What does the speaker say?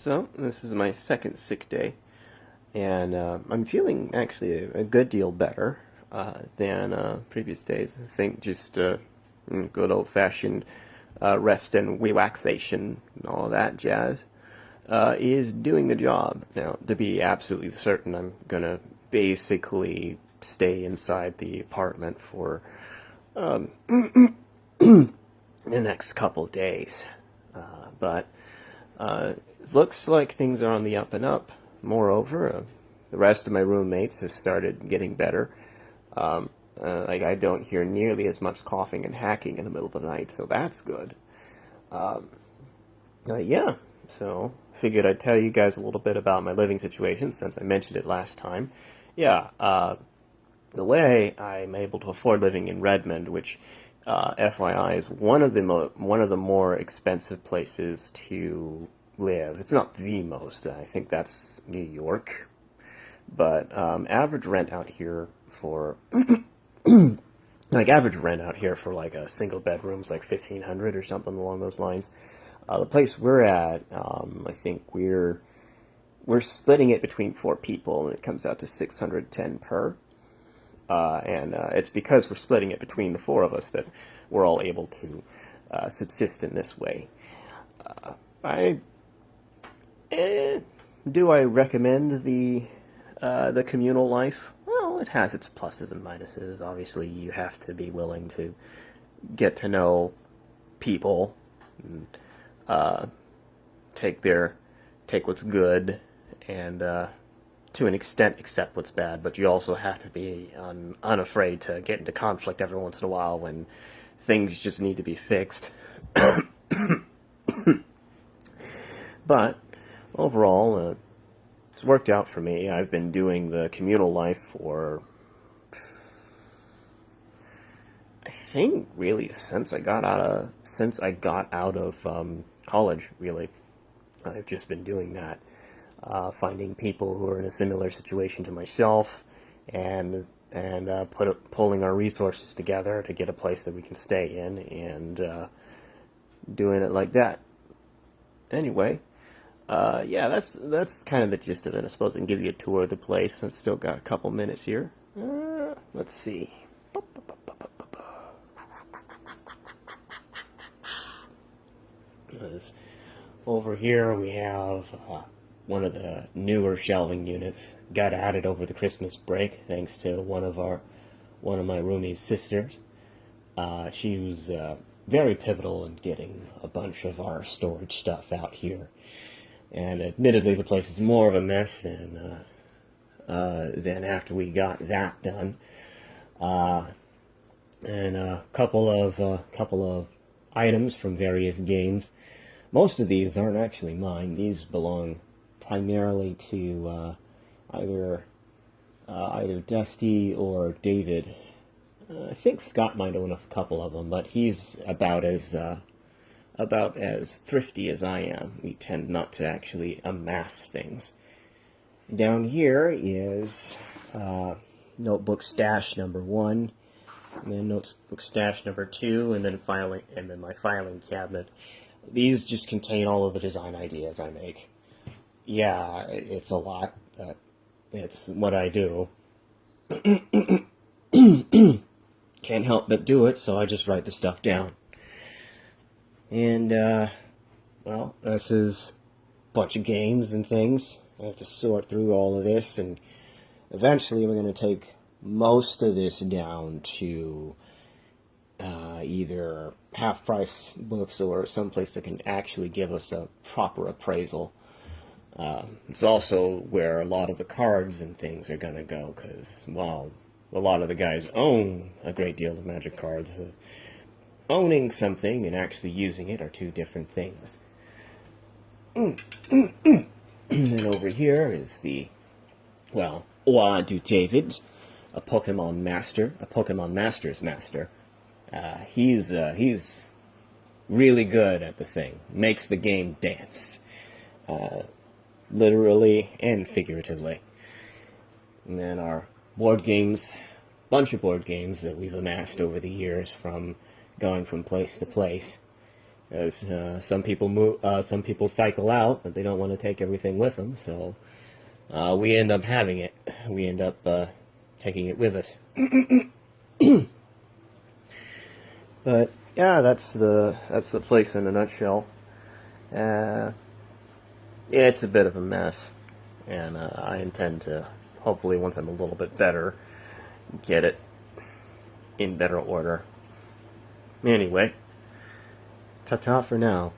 So, this is my second sick day, and I'm feeling actually a good deal better than previous days. I think just good old-fashioned rest and relaxation and all that jazz is doing the job. Now, to be absolutely certain, I'm gonna basically stay inside the apartment for the next couple days. But it looks like things are on the up and up. Moreover, the rest of my roommates have started getting better. Like I don't hear nearly as much coughing and hacking in the middle of the night, so that's good. Yeah, so figured I'd tell you guys a little bit about my living situation since I mentioned it last time. Yeah, the way I'm able to afford living in Redmond, which FYI is one of the more expensive places to live. It's not the most. I think that's New York, but average rent out here for average rent out here for like a single bedroom's like 1,500 or something along those lines. The place we're at, I think we're splitting it between 4 people, and it comes out to 610 per. And it's because we're splitting it between the 4 of us that we're all able to subsist in this way. Do I recommend the communal life? Well, it has its pluses and minuses. Obviously, you have to be willing to get to know people, and take what's good, and to an extent accept what's bad, but you also have to be unafraid to get into conflict every once in a while when things just need to be fixed. But overall, it's worked out for me. I've been doing the communal life for, I think, really since I got out of college. Really, I've just been doing that. Finding people who are in a similar situation to myself, and pulling our resources together to get a place that we can stay in, and doing it like that. Anyway, yeah, that's kind of the gist of it. I suppose I can give you a tour of the place. I've still got a couple minutes here. Let's see. Over here we have one of the newer shelving units. Got added over the Christmas break thanks to one of my roomie's sisters. She was very pivotal in getting a bunch of our storage stuff out here. And admittedly, the place is more of a mess than after we got that done. And a couple of items from various games. Most of these aren't actually mine. These belong primarily to either Dusty or David. I think Scott might own a couple of them, but he's about as thrifty as I am. We tend not to actually amass things. Down here is notebook stash number 1, and then notebook stash number 2, and then my filing cabinet. These just contain all of the design ideas I make. Yeah, it's a lot, but it's what I do. Can't help but do it, so I just write the stuff down. And, well, this is a bunch of games and things. I have to sort through all of this, and eventually we're going to take most of this down to either half-price books or someplace that can actually give us a proper appraisal. It's also where a lot of the cards and things are going to go, because, well, a lot of the guys own a great deal of Magic cards. Owning something and actually using it are two different things. And then over here is do David, a Pokemon Master's master. He's really good at the thing. Makes the game dance. Literally and figuratively. And then our board games, bunch of board games that we've amassed over the years from going from place to place. As some people some people cycle out, but they don't want to take everything with them. So we end up having it. We end up taking it with us. But yeah, that's the place in a nutshell. Yeah, it's a bit of a mess, and I intend to, hopefully, once I'm a little bit better, get it in better order. Anyway, ta-ta for now.